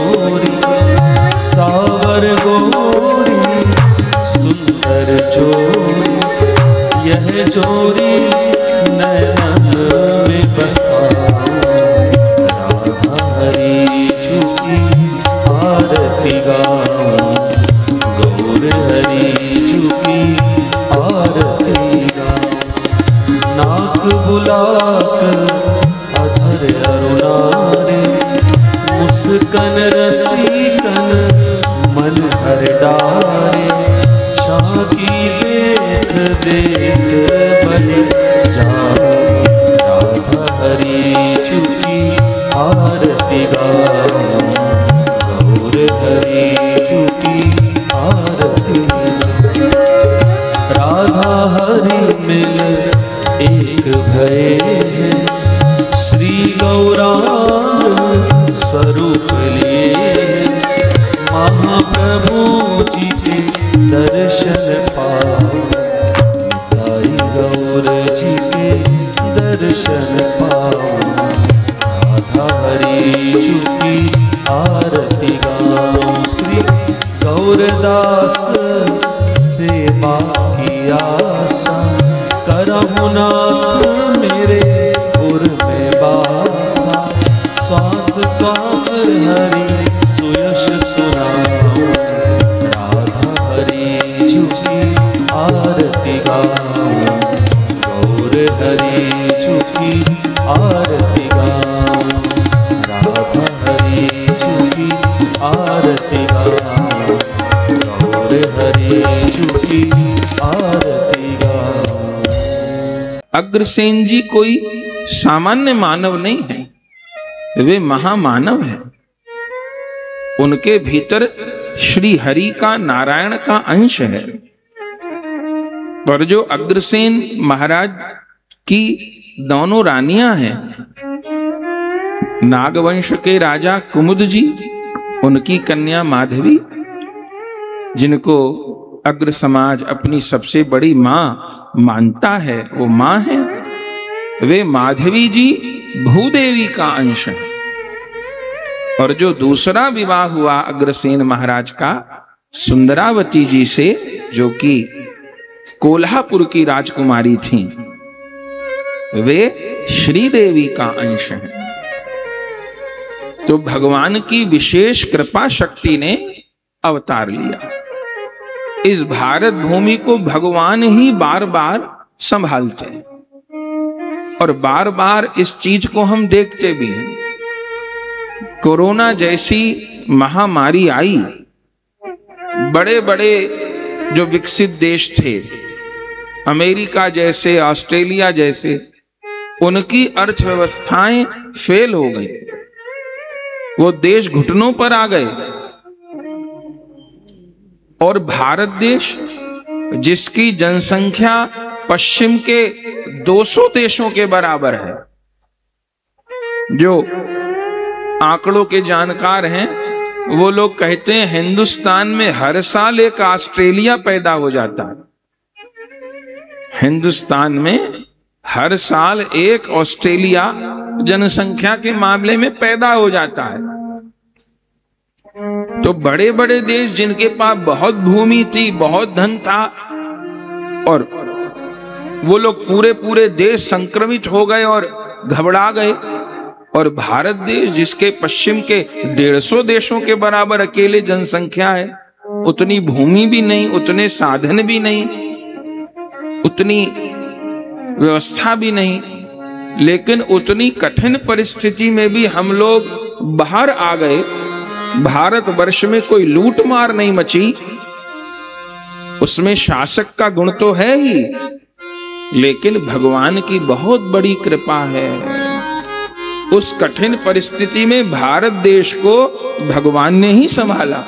जोड़ी, सावर गोरी सुंदर जोड़ी, यह जोड़ी नयन में बसा। राधा हरी झुकी आरती गाऊं, गौर हरी झुकी आरती गाऊं। नाक बुलाक अधर अरुणारे, मुस्कन रसीकन मन हर डारे। झांकी देख देख बलि जाऊं, राधा हरी झुकी आरती गाऊं, गौर हरी झुकी आरती गाऊं। राधा हरि मिल एक भये हैं, श्री गौरांग स्वरूप लिए। महाप्रभु जी के दर्शन पाओ, ताई गौर जी के दर्शन पाओ। राधा हरी झुकी आरती गाऊं, श्री गौरदास सेवा की आशा। करहु नाथ मेरे पुर में बासा, श्वास श्वास हरि सुयश सुनाऊं। राधा हरी झुकी आरती गाऊं, गौर हरी झुकी आरती गाऊं। राधा हरी झुकी आरती गाऊं, गौर हरी झुकी आरती गाऊं। अग्रसेन जी कोई सामान्य मानव नहीं है, वे महामानव हैं। उनके भीतर श्री हरि का, नारायण का अंश है। पर जो अग्रसेन महाराज की दोनों रानियां हैं, नागवंश के राजा कुमुद जी, उनकी कन्या माधवी, जिनको अग्र समाज अपनी सबसे बड़ी मां मानता है, वो मां है। वे माधवी जी भूदेवी का अंश है। और जो दूसरा विवाह हुआ अग्रसेन महाराज का सुंदरावती जी से, जो कि कोल्हापुर की राजकुमारी थीं, वे श्रीदेवी का अंश हैं। तो भगवान की विशेष कृपा शक्ति ने अवतार लिया। इस भारत भूमि को भगवान ही बार बार संभालते हैं, और बार बार इस चीज को हम देखते भी हैं। कोरोना जैसी महामारी आई, बड़े बड़े जो विकसित देश थे, अमेरिका जैसे, ऑस्ट्रेलिया जैसे, उनकी अर्थव्यवस्थाएं फेल हो गई। वो देश घुटनों पर आ गए। और भारत देश, जिसकी जनसंख्या पश्चिम के 200 देशों के बराबर है, जो आंकड़ों के जानकार हैं, वो लोग कहते हैं हिंदुस्तान में हर साल एक ऑस्ट्रेलिया पैदा हो जाता है। हिंदुस्तान में हर साल एक ऑस्ट्रेलिया जनसंख्या के मामले में पैदा हो जाता है। तो बड़े बड़े देश जिनके पास बहुत भूमि थी, बहुत धन था, और वो लोग पूरे पूरे देश संक्रमित हो गए और घबरा गए। और भारत देश, जिसके पश्चिम के 150 देशों के बराबर अकेले जनसंख्या है, उतनी भूमि भी नहीं, उतने साधन भी नहीं, उतनी व्यवस्था भी नहीं, लेकिन उतनी कठिन परिस्थिति में भी हम लोग बाहर आ गए। भारतवर्ष में कोई लूट मार नहीं मची, उसमें शासक का गुण तो है ही, लेकिन भगवान की बहुत बड़ी कृपा है। उस कठिन परिस्थिति में भारत देश को भगवान ने ही संभाला।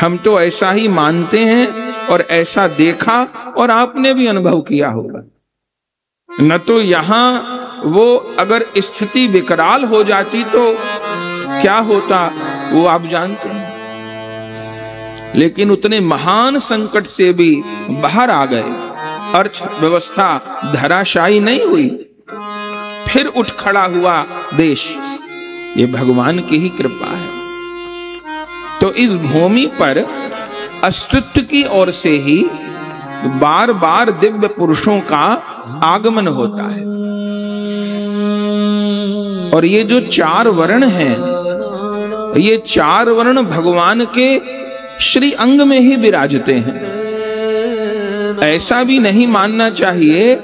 हम तो ऐसा ही मानते हैं और ऐसा देखा, और आपने भी अनुभव किया होगा। न तो यहां वो अगर स्थिति विकराल हो जाती तो क्या होता वो आप जानते हैं, लेकिन उतने महान संकट से भी बाहर आ गए। अर्थव्यवस्था धराशायी नहीं हुई, फिर उठ खड़ा हुआ देश। ये भगवान की ही कृपा है। तो इस भूमि पर अस्तित्व की ओर से ही बार बार दिव्य पुरुषों का आगमन होता है। और ये जो 4 वर्ण हैं, ये 4 वर्ण भगवान के श्री अंग में ही विराजते हैं। ऐसा भी नहीं मानना चाहिए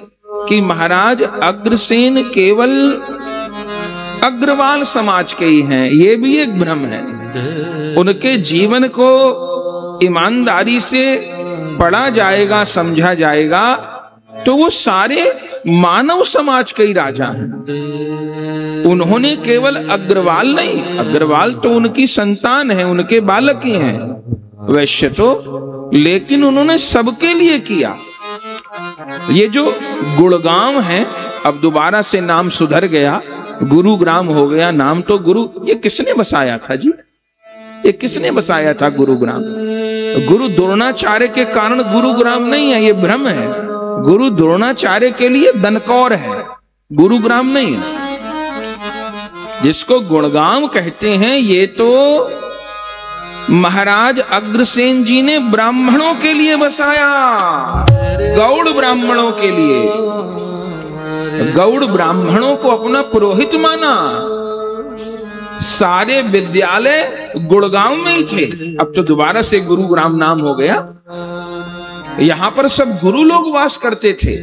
कि महाराज अग्रसेन केवल अग्रवाल समाज के ही हैं, ये भी एक भ्रम है। उनके जीवन को ईमानदारी से पढ़ा जाएगा, समझा जाएगा, तो वो सारे मानव समाज के ही राजा हैं। उन्होंने केवल अग्रवाल नहीं, अग्रवाल तो उनकी संतान है, उनके बालक ही हैं वैश्य तो, लेकिन उन्होंने सबके लिए किया। ये जो गुड़गांव है, अब दोबारा से नाम सुधर गया, गुरुग्राम हो गया, नाम तो गुरु, ये किसने बसाया था जी? ये किसने बसाया था गुरुग्राम? गुरु द्रोणाचार्य के कारण गुरुग्राम नहीं है, ये भ्रम है। गुरु द्रोणाचार्य के लिए दनकौर है, गुरुग्राम नहीं है। जिसको गुड़गांव कहते हैं, ये तो महाराज अग्रसेन जी ने ब्राह्मणों के लिए बसाया, गौड़ ब्राह्मणों के लिए। गौड़ ब्राह्मणों को अपना पुरोहित माना। सारे विद्यालय गुड़गांव में ही थे, अब तो दोबारा से गुरुग्राम नाम हो गया। यहां पर सब गुरु लोग वास करते थे,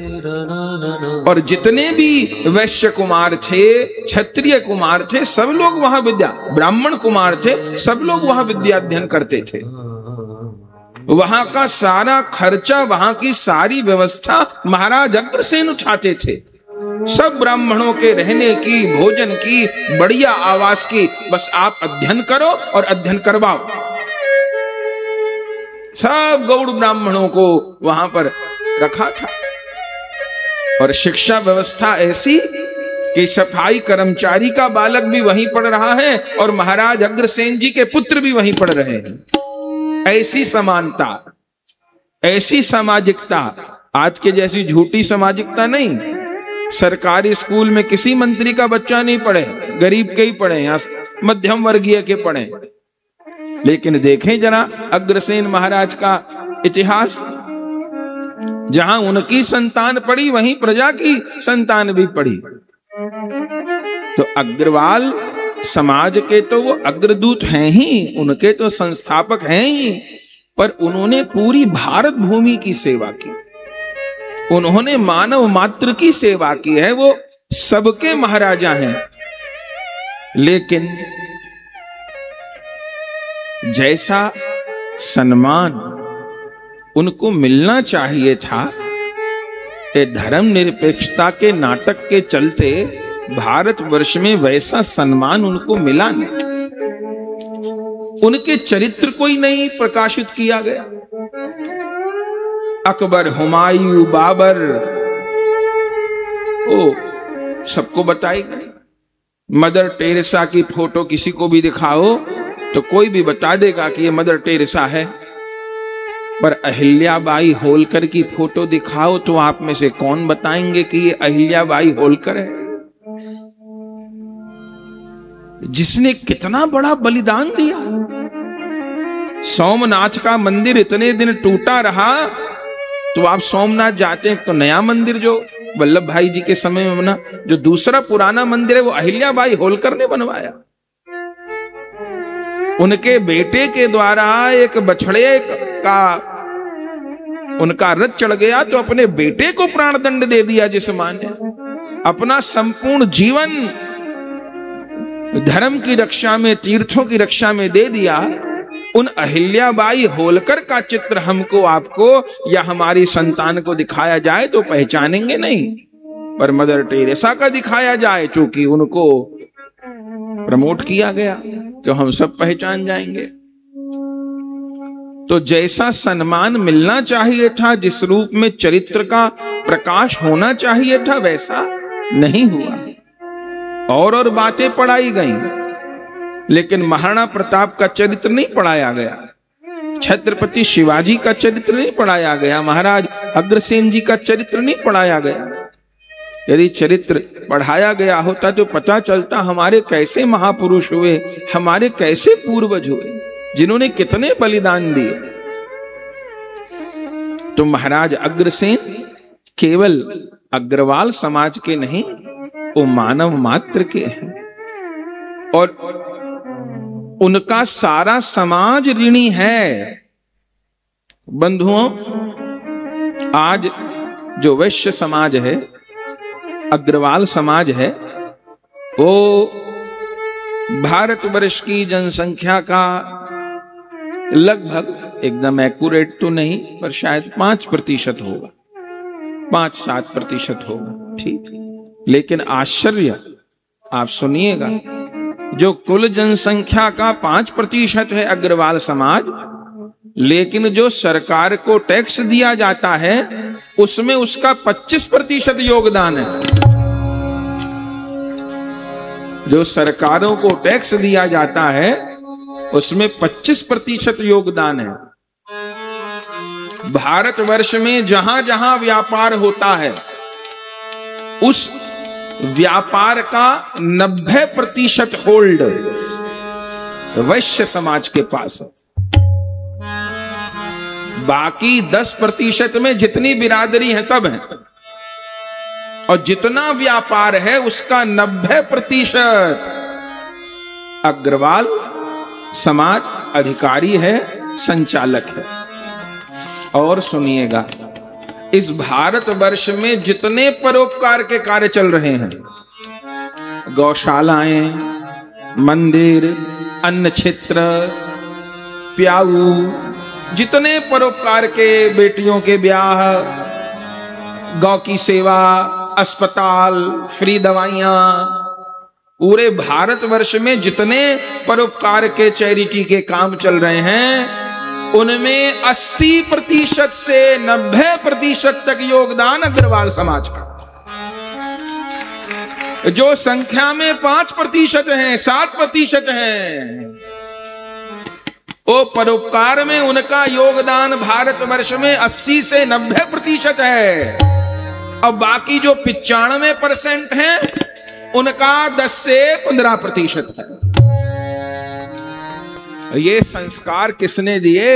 और जितने भी वैश्य कुमार थे, क्षत्रिय कुमार थे, सब लोग वहां ब्राह्मण कुमार थे, सब लोग वहां विद्या अध्ययन करते थे। वहां का सारा खर्चा, वहां की सारी व्यवस्था महाराज अग्रसेन उठाते थे। सब ब्राह्मणों के रहने की, भोजन की, बढ़िया आवास की, बस आप अध्ययन करो और अध्ययन करवाओ। सब गौड़ ब्राह्मणों को वहां पर रखा था। और शिक्षा व्यवस्था ऐसी कि सफाई कर्मचारी का बालक भी वहीं पढ़ रहा है और महाराज अग्रसेन जी के पुत्र भी वहीं पढ़ रहे हैं। ऐसी समानता, ऐसी सामाजिकता, आज के जैसी झूठी सामाजिकता नहीं। सरकारी स्कूल में किसी मंत्री का बच्चा नहीं पढ़े, गरीब के ही पढ़े या मध्यम वर्गीय के पढ़े। लेकिन देखें जरा अग्रसेन महाराज का इतिहास, जहां उनकी संतान पढ़ी, वहीं प्रजा की संतान भी पढ़ी। तो अग्रवाल समाज के तो वो अग्रदूत हैं ही, उनके तो संस्थापक हैं ही, पर उन्होंने पूरी भारत भूमि की सेवा की, उन्होंने मानव मात्र की सेवा की है, वो सबके महाराजा हैं। लेकिन जैसा सम्मान उनको मिलना चाहिए था, ये धर्मनिरपेक्षता के नाटक के चलते भारतवर्ष में वैसा सम्मान उनको मिला नहीं। उनके चरित्र को ही नहीं प्रकाशित किया गया। अकबर, हुमायूं, बाबर, ओ सबको बताई गई। मदर टेरेसा की फोटो किसी को भी दिखाओ तो कोई भी बता देगा कि ये मदर टेरेसा है, पर अहिल्याबाई होलकर की फोटो दिखाओ तो आप में से कौन बताएंगे कि ये अहिल्याबाई होलकर है, जिसने कितना बड़ा बलिदान दिया। सोमनाथ का मंदिर इतने दिन टूटा रहा, तो आप सोमनाथ जाते हैं तो नया मंदिर जो वल्लभ भाई जी के समय में बना, जो दूसरा पुराना मंदिर है वो अहिल्याबाई होलकर ने बनवाया। उनके बेटे के द्वारा एक बछड़े का उनका रथ चढ़ गया तो अपने बेटे को प्राण दंड दे दिया, जिस मां ने अपना संपूर्ण जीवन धर्म की रक्षा में, तीर्थों की रक्षा में दे दिया। उन अहिल्याबाई होलकर का चित्र हमको, आपको या हमारी संतान को दिखाया जाए तो पहचानेंगे नहीं, पर मदर टेरेसा का दिखाया जाए, चूंकि उनको प्रमोट किया गया, तो हम सब पहचान जाएंगे। तो जैसा सम्मान मिलना चाहिए था, जिस रूप में चरित्र का प्रकाश होना चाहिए था, वैसा नहीं हुआ। और बातें पढ़ाई गईं, लेकिन महाराणा प्रताप का चरित्र नहीं पढ़ाया गया, छत्रपति शिवाजी का चरित्र नहीं पढ़ाया गया, महाराज अग्रसेन जी का चरित्र नहीं पढ़ाया गया। यदि चरित्र पढ़ाया गया होता तो पता चलता हमारे कैसे महापुरुष हुए, हमारे कैसे पूर्वज हुए। जिन्होंने कितने बलिदान दिए। तो महाराज अग्रसेन केवल अग्रवाल समाज के नहीं, वो मानव मात्र के हैं और उनका सारा समाज ऋणी है। बंधुओं, आज जो वैश्य समाज है, अग्रवाल समाज है, वो भारतवर्ष की जनसंख्या का लगभग, एकदम एक्यूरेट तो नहीं पर शायद 5% होगा, 5-7% होगा, ठीक। लेकिन आश्चर्य, आप सुनिएगा, जो कुल जनसंख्या का 5% है अग्रवाल समाज, लेकिन जो सरकार को टैक्स दिया जाता है उसमें उसका 25% योगदान है। जो सरकारों को टैक्स दिया जाता है उसमें 25% योगदान है। भारतवर्ष में जहां जहां व्यापार होता है उस व्यापार का 90% होल्ड वैश्य समाज के पास है। बाकी 10% में जितनी बिरादरी है सब है, और जितना व्यापार है उसका 90% अग्रवाल समाज अधिकारी है, संचालक है। और सुनिएगा, इस भारतवर्ष में जितने परोपकार के कार्य चल रहे हैं, गौशालाएं, मंदिर, अन्न क्षेत्र, प्याऊ, जितने परोपकार के, बेटियों के ब्याह, गौ की सेवा, अस्पताल, फ्री दवाइयां, पूरे भारतवर्ष में जितने परोपकार के, चैरिटी के काम चल रहे हैं, उनमें 80% से 90% तक योगदान अग्रवाल समाज का। जो संख्या में 5% हैं, 7% हैं, वो परोपकार में उनका योगदान भारतवर्ष में 80 से 90% है, और बाकी जो 95% हैं उनका 10 से 15% है। ये संस्कार किसने दिए?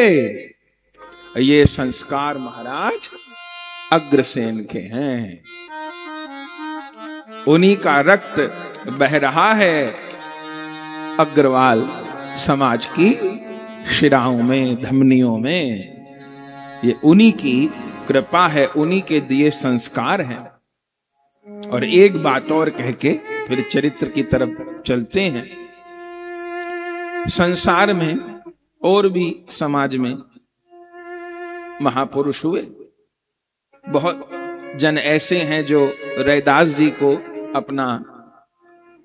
ये संस्कार महाराज अग्रसेन के हैं। उन्हीं का रक्त बह रहा है अग्रवाल समाज की शिराओं में, धमनियों में। ये उन्हीं की कृपा है, उन्हीं के दिए संस्कार हैं। और एक बात और कह के फिर चरित्र की तरफ चलते हैं। संसार में और भी समाज में महापुरुष हुए। बहुत जन ऐसे हैं जो रैदास जी को अपना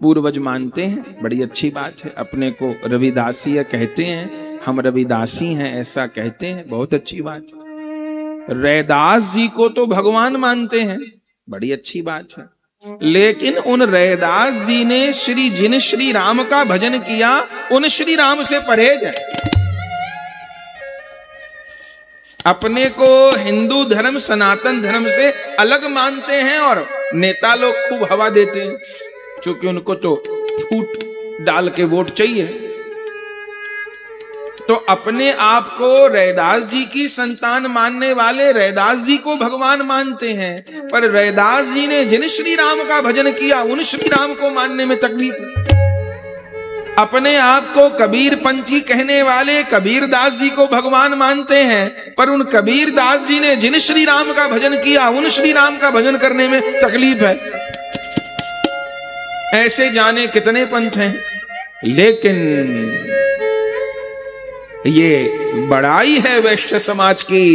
पूर्वज मानते हैं, बड़ी अच्छी बात है। अपने को रविदासीय कहते हैं, हम रविदासी हैं ऐसा कहते हैं, बहुत अच्छी बात है। रैदास जी को तो भगवान मानते हैं, बड़ी अच्छी बात है। लेकिन उन रैदास जी ने जिन श्री राम का भजन किया, उन श्री राम से परहेज है। अपने को हिंदू धर्म, सनातन धर्म से अलग मानते हैं और नेता लोग खूब हवा देते हैं, क्योंकि उनको तो फूट डाल के वोट चाहिए। तो अपने आप को रैदास जी की संतान मानने वाले रैदास जी को भगवान मानते हैं, पर रैदास जी ने जिन श्री राम का भजन किया उन श्री राम को मानने में तकलीफ है। अपने आप को कबीर पंथी कहने वाले कबीर दास जी को भगवान मानते हैं, पर उन कबीर दास जी ने जिन श्री राम का भजन किया उन श्री राम का भजन करने में तकलीफ है। ऐसे जाने कितने पंथ हैं। लेकिन ये बड़ाई है वैश्य समाज की,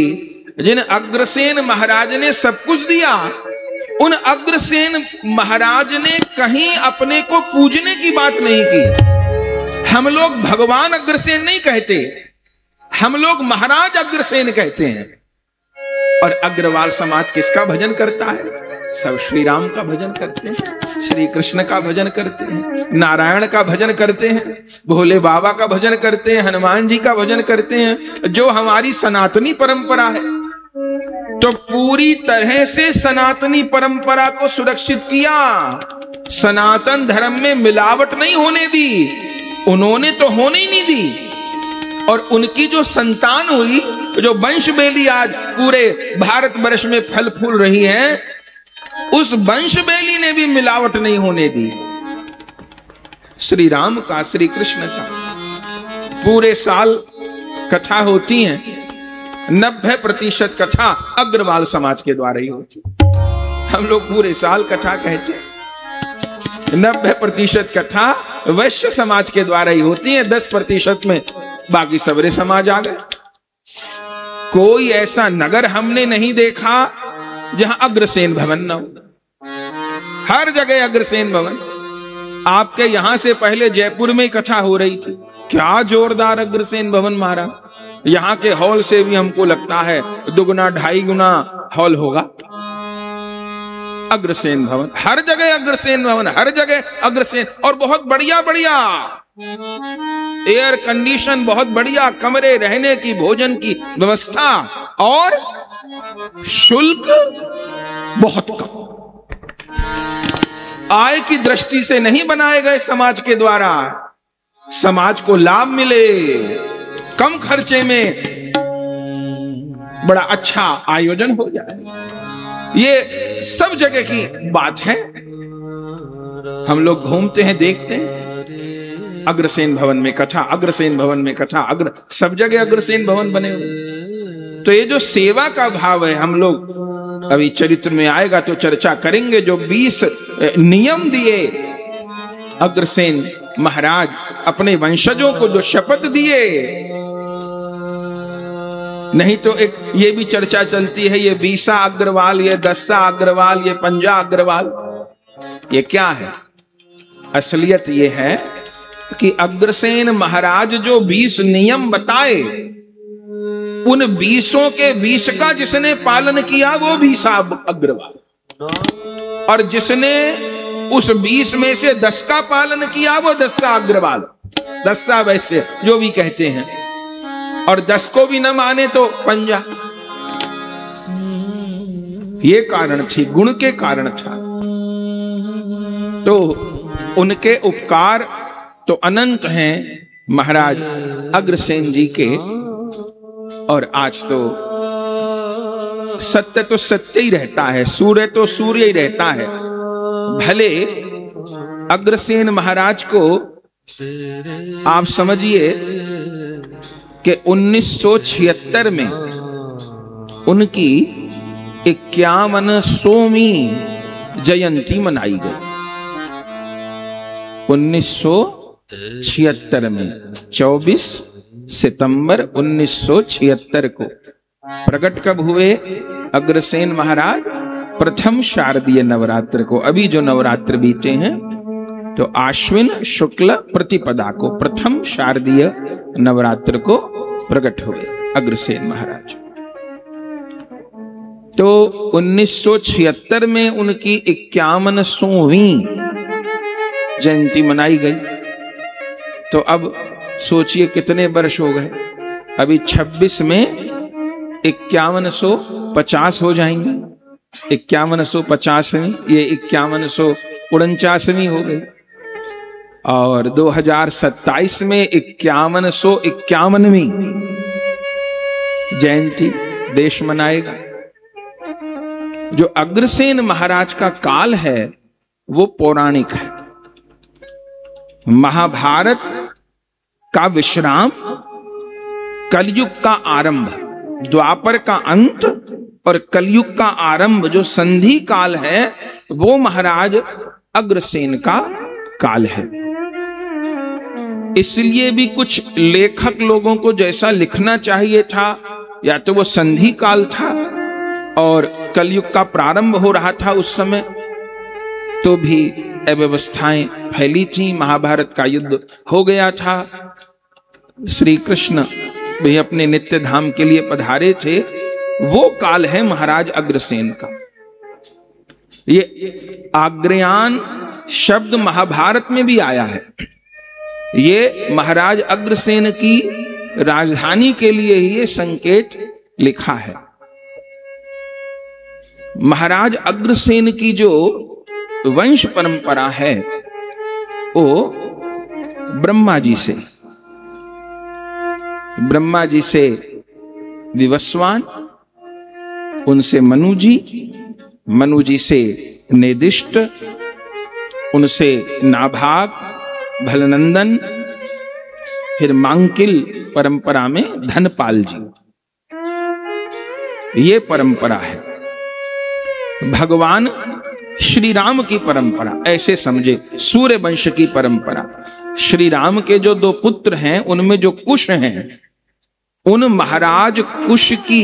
जिन अग्रसेन महाराज ने सब कुछ दिया, उन अग्रसेन महाराज ने कहीं अपने को पूजने की बात नहीं की। हम लोग भगवान अग्रसेन नहीं कहते, हम लोग महाराज अग्रसेन कहते हैं। और अग्रवाल समाज किसका भजन करता है? सब श्री राम का भजन करते हैं, श्री कृष्ण का भजन करते हैं, नारायण का भजन करते हैं, भोले बाबा का भजन करते हैं, हनुमान जी का भजन करते हैं, जो हमारी सनातनी परंपरा है। तो पूरी तरह से सनातनी परंपरा को सुरक्षित किया, सनातन धर्म में मिलावट नहीं होने दी, उन्होंने तो होने ही नहीं दी। और उनकी जो संतान हुई, जो वंश बेली आज पूरे भारतवर्ष में फल फूल रही है, उस वंश बेली ने भी मिलावट नहीं होने दी। श्री राम का, श्री कृष्ण का पूरे साल कथा होती है, 90% कथा अग्रवाल समाज के द्वारा ही होती। हम लोग पूरे साल कथा कहते हैं, 90% कथा वैश्य समाज के द्वारा ही होती है, 10% में बाकी सबरे समाज आ गए। कोई ऐसा नगर हमने नहीं देखा जहां अग्रसेन भवन न हो। हर जगह अग्रसेन भवन। आपके यहां से पहले जयपुर में कथा हो रही थी, क्या जोरदार अग्रसेन भवन मारा। यहां के हॉल से भी हमको लगता है 2-2.5 गुना हॉल होगा। अग्रसेन भवन, हर जगह अग्रसेन भवन, हर जगह अग्रसेन, और बहुत बढ़िया बढ़िया एयर कंडीशन, बहुत बढ़िया कमरे, रहने की, भोजन की व्यवस्था, और शुल्क बहुत कम। आय की दृष्टि से नहीं बनाए गए समाज के द्वारा, समाज को लाभ मिले, कम खर्चे में बड़ा अच्छा आयोजन हो जाए, ये सब जगह की बात है। हम लोग घूमते हैं, देखते हैं, अग्रसेन भवन में कथा, अग्रसेन भवन में कथा, सब जगह अग्रसेन भवन बने हुए। तो ये जो सेवा का भाव है, हम लोग अभी चरित्र में आएगा तो चर्चा करेंगे। जो 20 नियम दिए अग्रसेन महाराज अपने वंशजों को, जो शपथ दिए, नहीं तो एक ये भी चर्चा चलती है, ये 20 अग्रवाल, ये 10 अग्रवाल, ये 50 अग्रवाल, ये क्या है? असलियत ये है कि अग्रसेन महाराज जो 20 नियम बताए, उन 20 के 20 का जिसने पालन किया वो 20 अग्रवाल, और जिसने उस 20 में से 10 का पालन किया वो 10 अग्रवाल, 10 वैसे जो भी कहते हैं, और 10 को भी न माने तो 50। ये कारण थी, गुण के कारण था। तो उनके उपकार तो अनंत हैं महाराज अग्रसेन जी के, और आज तो सत्य ही रहता है, सूर्य तो सूर्य ही रहता है। भले अग्रसेन महाराज को आप समझिए कि 1976 में उनकी 51वीं जयंती मनाई गई। 1976 में 24 सितंबर 1976 को प्रकट कब हुए अग्रसेन महाराज? प्रथम शारदीय नवरात्र को। अभी जो नवरात्र बीते हैं तो आश्विन शुक्ल प्रतिपदा को प्रथम शारदीय नवरात्र को प्रकट हुए अग्रसेन महाराज। तो 1976 में उनकी 51वीं जयंती मनाई गई। तो अब सोचिए कितने वर्ष हो गए। अभी 26 में 5150 हो जाएंगे। 5150वीं, ये 5149वीं हो गई, और 2027 में 5151वीं जयंती देश मनाएगा। जो अग्रसेन महाराज का काल है वो पौराणिक है। महाभारत का विश्राम, कलयुग का आरंभ, द्वापर का अंत और कलयुग का आरंभ, जो संधि काल है वो महाराज अग्रसेन का काल है। इसलिए भी कुछ लेखक लोगों को जैसा लिखना चाहिए था, या तो वो संधि काल था और कलयुग का प्रारंभ हो रहा था उस समय, तो भी अव्यवस्थाएं फैली थी, महाभारत का युद्ध हो गया था, श्री कृष्ण भी अपने नित्य धाम के लिए पधारे थे। वो काल है महाराज अग्रसेन का। ये आग्रयान शब्द महाभारत में भी आया है। ये महाराज अग्रसेन की राजधानी के लिए ही ये संकेत लिखा है। महाराज अग्रसेन की जो वंश परंपरा है वो ब्रह्मा जी से, ब्रह्मा जी से विवस्वान, उनसे मनु जी से नेदिष्ट, उनसे नाभाग, भलनंदन, फिर मांकिल परंपरा में धनपाल जी। ये परंपरा है भगवान श्री राम की परंपरा, ऐसे समझे सूर्य वंश की परंपरा। श्री राम के जो 2 पुत्र हैं उनमें जो कुश हैं, उन महाराज कुश की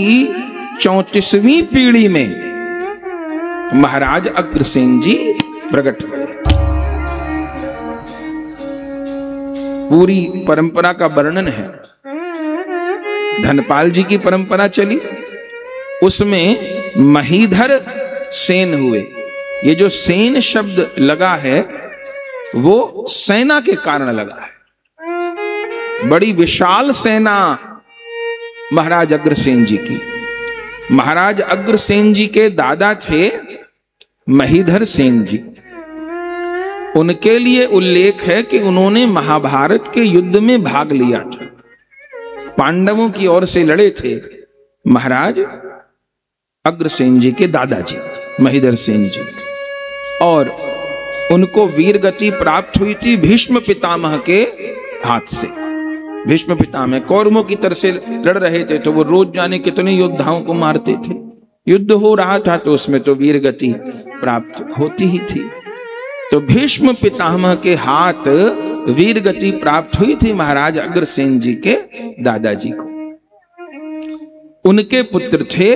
34वीं पीढ़ी में महाराज अग्रसेन जी प्रकट हुए। पूरी परंपरा का वर्णन है। धनपाल जी की परंपरा चली, उसमें महीधर सेन हुए। ये जो सेन शब्द लगा है वो सेना के कारण लगा है। बड़ी विशाल सेना महाराज अग्रसेन जी की। महाराज अग्रसेन जी के दादा थे महीधर सेन जी। उनके लिए उल्लेख है कि उन्होंने महाभारत के युद्ध में भाग लिया था। पांडवों की ओर से लड़े थे महाराज अग्रसेन जी के दादाजी महीधर सेन जी, और उनको वीर गति प्राप्त हुई थी भीष्म पितामह के हाथ से। भीष्म पितामह कौरवों की तरफ से लड़ रहे थे तो वो रोज जाने कितने योद्धाओं को मारते थे। युद्ध हो रहा था तो उसमें तो वीर गति प्राप्त होती ही थी। तो भीष्म पितामह के हाथ वीर गति प्राप्त हुई थी महाराज अग्रसेन जी के दादाजी को। उनके पुत्र थे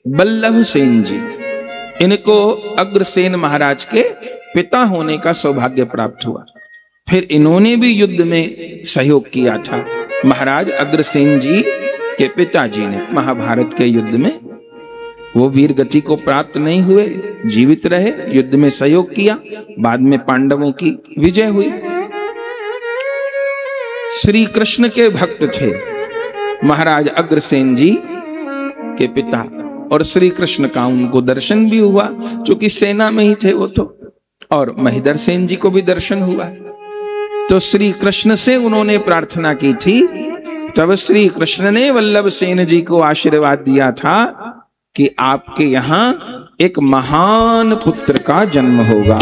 बल्लभ सेन जी। इनको अग्रसेन महाराज के पिता होने का सौभाग्य प्राप्त हुआ। फिर इन्होंने भी युद्ध में सहयोग किया था। महाराज अग्रसेन जी के पिताजी ने महाभारत के युद्ध में, वो वीर गति को प्राप्त नहीं हुए, जीवित रहे, युद्ध में सहयोग किया, बाद में पांडवों की विजय हुई। श्री कृष्ण के भक्त थे महाराज अग्रसेन जी के पिता, और श्री कृष्ण का उनको दर्शन भी हुआ, क्योंकि सेना में ही थे वो तो, और महीधर सेन जी को भी दर्शन हुआ। तो श्री कृष्ण से उन्होंने प्रार्थना की थी, तब श्री कृष्ण ने वल्लभ सेन जी को आशीर्वाद दिया था कि आपके यहां एक महान पुत्र का जन्म होगा।